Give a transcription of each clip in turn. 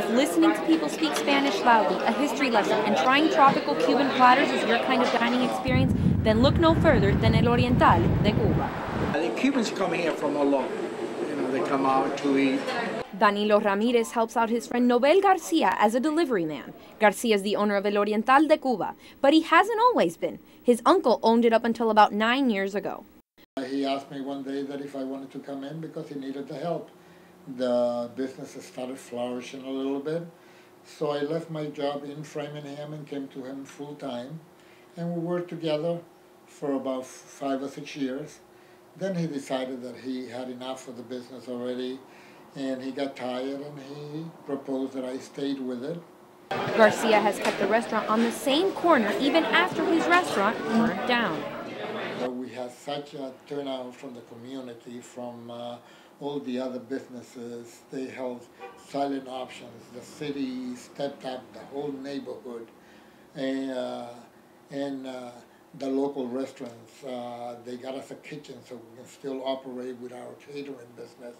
If listening to people speak Spanish loudly, a history lesson, and trying tropical Cuban platters is your kind of dining experience, then look no further than El Oriental de Cuba. The Cubans come here from all over. They come out to eat. Danilo Ramirez helps out his friend Nobel Garcia as a delivery man. Garcia is the owner of El Oriental de Cuba, but he hasn't always been. His uncle owned it up until about 9 years ago. He asked me one day that if I wanted to come in because he needed the help. The business has started flourishing a little bit, so I left my job in Framingham and came to him full time, and we worked together for about 5 or 6 years. Then he decided that he had enough of the business already, and he got tired, and he proposed that I stayed with it. Garcia has kept the restaurant on the same corner even after his restaurant burned down. We had such a turnout from the community, from all the other businesses. They held silent auctions. The city stepped up, the whole neighborhood, and the local restaurants. They got us a kitchen so we can still operate with our catering business.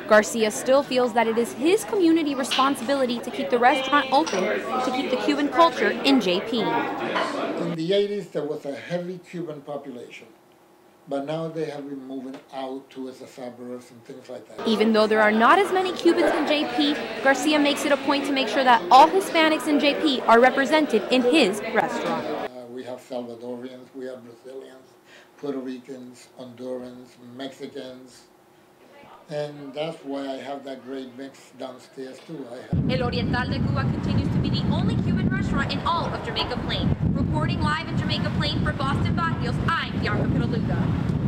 Garcia still feels that it is his community responsibility to keep the restaurant open, to keep the Cuban culture in JP. In the 80s, there was a heavy Cuban population, but now they have been moving out towards the suburbs and things like that. Even though there are not as many Cubans in JP, Garcia makes it a point to make sure that all Hispanics in JP are represented in his restaurant. We have Salvadorians, we have Brazilians, Puerto Ricans, Hondurans, Mexicans. And that's why I have that great mix downstairs too. El Oriental de Cuba continues to be the only Cuban restaurant in all of Jamaica Plain. Reporting live in Jamaica Plain for Boston Barrios, I'm Bianca Pitaluga.